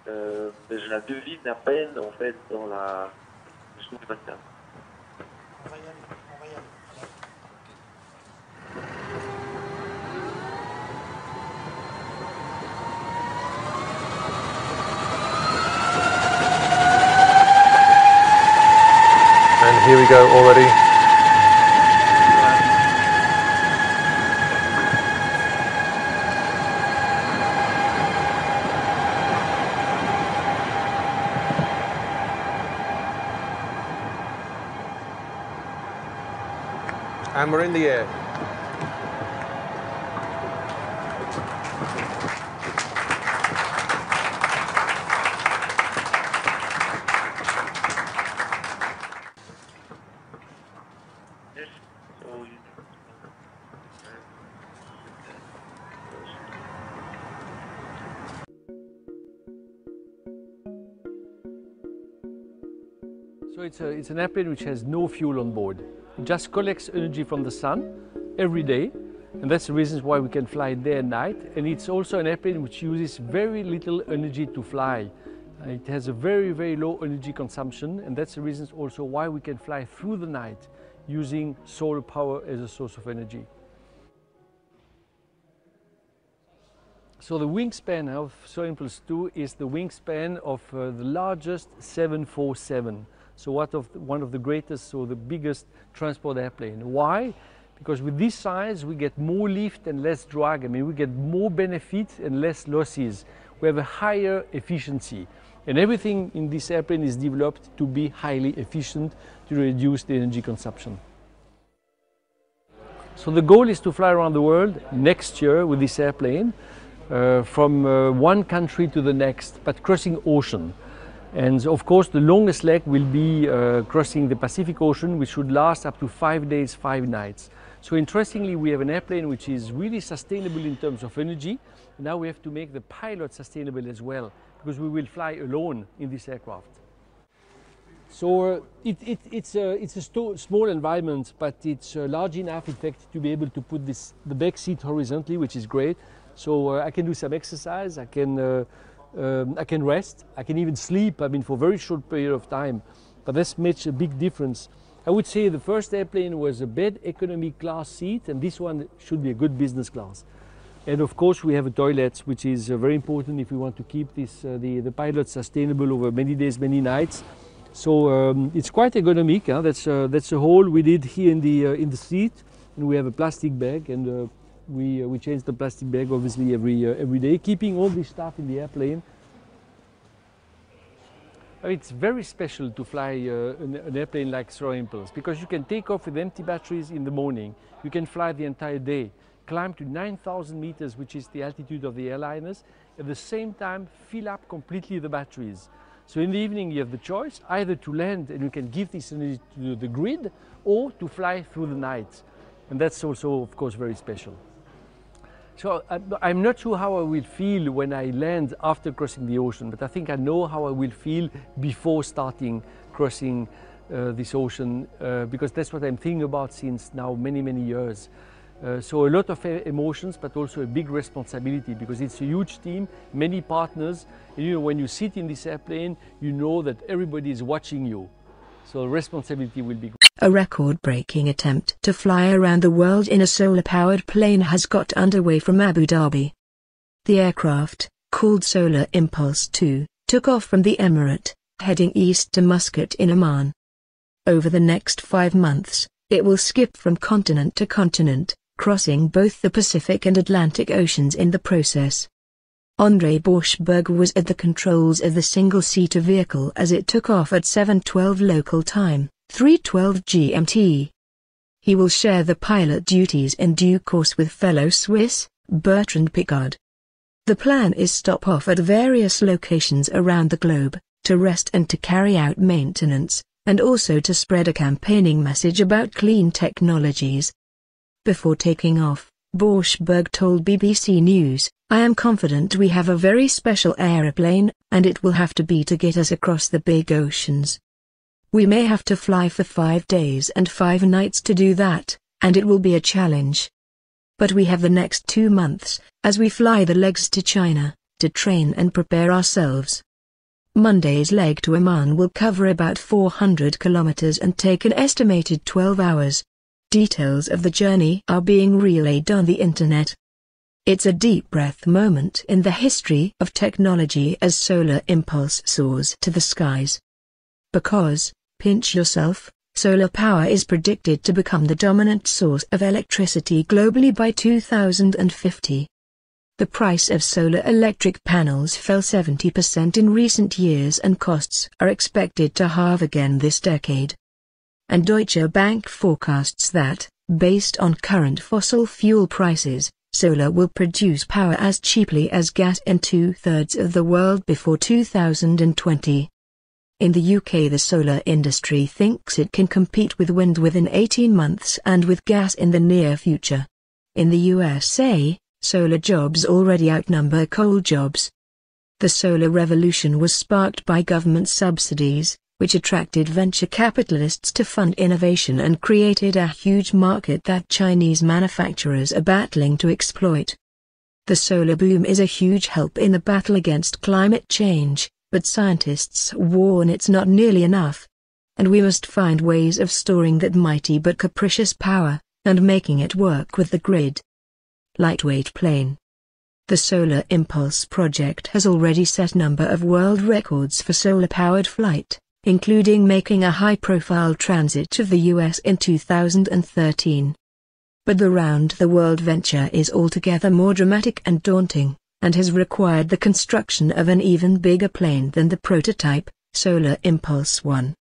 je la devine à peine en fait dans la... Je trouve pas ça. On va y aller, on va y aller. And here we go already. And we're in the air. Yes. So it's an airplane which has no fuel on board. It just collects energy from the sun every day, and that's the reason why we can fly day and night. And it's also an airplane which uses very little energy to fly. It has a very, very low energy consumption, and that's the reason also why we can fly through the night using solar power as a source of energy. So the wingspan of Solar Impulse 2 is the wingspan of the largest 747. So one of the greatest or the biggest transport airplane. Why? Because with this size we get more lift and less drag. I mean, we get more benefit and less losses. We have a higher efficiency. And everything in this airplane is developed to be highly efficient to reduce the energy consumption. So the goal is to fly around the world next year with this airplane from one country to the next, but crossing ocean. And of course the longest leg will be crossing the Pacific Ocean, which should last up to 5 days, 5 nights. So interestingly, we have an airplane which is really sustainable in terms of energy. Now we have to make the pilot sustainable as well, because we will fly alone in this aircraft. So it's a small environment, but it's large enough, in fact, to be able to put the back seat horizontally, which is great. So I can do some exercise, I can rest, I can even sleep, I mean, for a very short period of time. But this makes a big difference. I would say the first airplane was a bad economy class seat, and this one should be a good business class. And of course we have a toilet, which is very important if we want to keep this, the pilot sustainable over many days, many nights. So it's quite ergonomic. Huh? That's a hole we did here in the seat, and we have a plastic bag, and we change the plastic bag obviously every day, keeping all this stuff in the airplane. It's very special to fly an airplane like Solar Impulse, because you can take off with empty batteries in the morning. You can fly the entire day, climb to 9,000 meters, which is the altitude of the airliners, at the same time fill up completely the batteries. So in the evening you have the choice either to land and you can give this energy to the grid, or to fly through the night. And that's also, of course, very special. So I'm not sure how I will feel when I land after crossing the ocean, but I think I know how I will feel before starting crossing this ocean, because that's what I'm thinking about since now many years. So a lot of emotions, but also a big responsibility, because it's a huge team, many partners, and you know, when you sit in this airplane, you know that everybody is watching you. So responsibility will be great. A record-breaking attempt to fly around the world in a solar-powered plane has got underway from Abu Dhabi. The aircraft, called Solar Impulse 2, took off from the Emirate, heading east to Muscat in Oman. Over the next 5 months, it will skip from continent to continent, crossing both the Pacific and Atlantic Oceans in the process. André Borschberg was at the controls of the single-seater vehicle as it took off at 7:12 local time, 3:12 GMT. He will share the pilot duties in due course with fellow Swiss, Bertrand Piccard. The plan is stop off at various locations around the globe, to rest and to carry out maintenance, and also to spread a campaigning message about clean technologies. Before taking off, Borschberg told BBC News, "I am confident we have a very special aeroplane, and it will have to be to get us across the big oceans. We may have to fly for 5 days and 5 nights to do that, and it will be a challenge. But we have the next 2 months, as we fly the legs to China, to train and prepare ourselves. Monday's leg to Oman will cover about 400 kilometers and take an estimated 12 hours. Details of the journey are being relayed on the internet. It's a deep breath moment in the history of technology as solar impulse soars to the skies. Because, pinch yourself, solar power is predicted to become the dominant source of electricity globally by 2050. The price of solar electric panels fell 70% in recent years and costs are expected to halve again this decade. And Deutsche Bank forecasts that, based on current fossil fuel prices, solar will produce power as cheaply as gas in 2/3 of the world before 2020. In the UK, the solar industry thinks it can compete with wind within 18 months and with gas in the near future. In the USA, solar jobs already outnumber coal jobs. The solar revolution was sparked by government subsidies, which attracted venture capitalists to fund innovation and created a huge market that Chinese manufacturers are battling to exploit. The solar boom is a huge help in the battle against climate change, but scientists warn it's not nearly enough. And we must find ways of storing that mighty but capricious power, and making it work with the grid. Lightweight plane. The Solar Impulse project has already set a number of world records for solar-powered flight, including making a high-profile transit of the US in 2013. But the round-the-world venture is altogether more dramatic and daunting, and has required the construction of an even bigger plane than the prototype, Solar Impulse 1.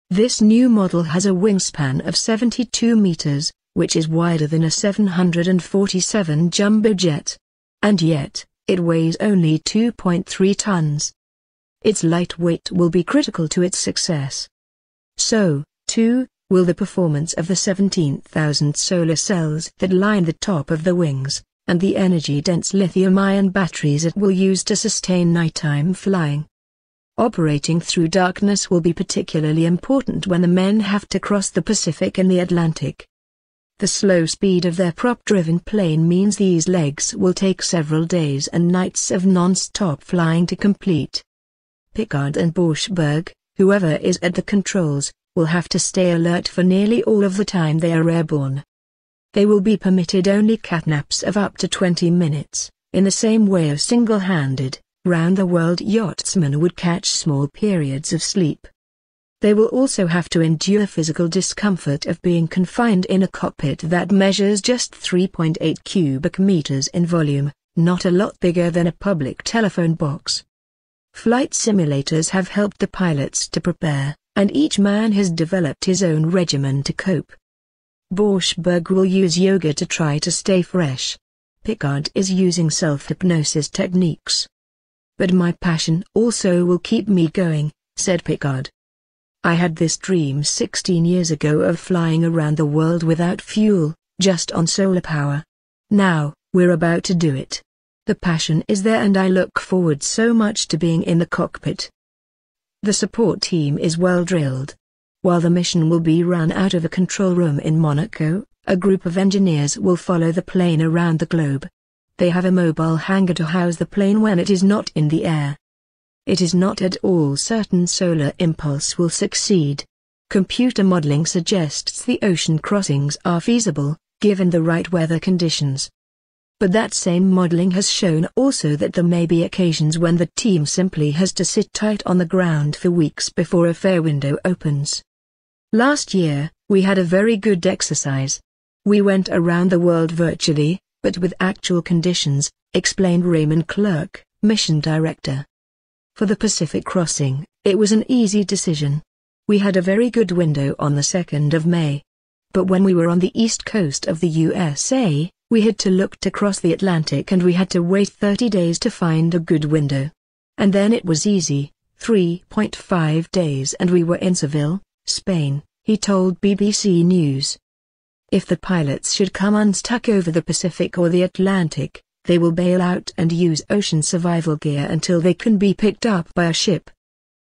This new model has a wingspan of 72 meters, which is wider than a 747 jumbo jet. And yet, it weighs only 2.3 tons. Its lightweight will be critical to its success. So, too, will the performance of the 17,000 solar cells that line the top of the wings, and the energy-dense lithium-ion batteries it will use to sustain nighttime flying. Operating through darkness will be particularly important when the men have to cross the Pacific and the Atlantic. The slow speed of their prop-driven plane means these legs will take several days and nights of non-stop flying to complete. Pickard and Borschberg, whoever is at the controls, will have to stay alert for nearly all of the time they are airborne. They will be permitted only catnaps of up to 20 minutes, in the same way a single-handed, round-the-world yachtsman would catch small periods of sleep. They will also have to endure physical discomfort of being confined in a cockpit that measures just 3.8 cubic meters in volume, not a lot bigger than a public telephone box. Flight simulators have helped the pilots to prepare, and each man has developed his own regimen to cope. Borschberg will use yoga to try to stay fresh. Pickard is using self-hypnosis techniques. But my passion also will keep me going, said Pickard. I had this dream 16 years ago of flying around the world without fuel, just on solar power. Now, we're about to do it. The passion is there and I look forward so much to being in the cockpit. The support team is well drilled. While the mission will be run out of a control room in Monaco, a group of engineers will follow the plane around the globe. They have a mobile hangar to house the plane when it is not in the air. It is not at all certain Solar Impulse will succeed. Computer modeling suggests the ocean crossings are feasible, given the right weather conditions. But that same modeling has shown also that there may be occasions when the team simply has to sit tight on the ground for weeks before a fair window opens. Last year, we had a very good exercise. We went around the world virtually, but with actual conditions, explained Raymond Clerk, mission director. For the Pacific crossing, it was an easy decision. We had a very good window on the 2nd of May. But when we were on the east coast of the USA, we had to look to cross the Atlantic and we had to wait 30 days to find a good window. And then it was easy, 3.5 days and we were in Seville, Spain, he told BBC News. If the pilots should come unstuck over the Pacific or the Atlantic, they will bail out and use ocean survival gear until they can be picked up by a ship.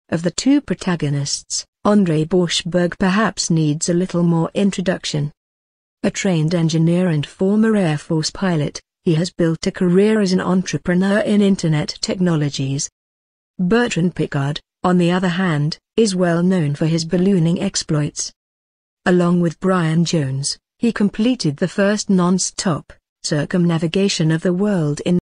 Of the two protagonists, André Borschberg perhaps needs a little more introduction. A trained engineer and former Air Force pilot, he has built a career as an entrepreneur in Internet technologies. Bertrand Piccard, on the other hand, is well known for his ballooning exploits. Along with Brian Jones, he completed the first non-stop circumnavigation of the world in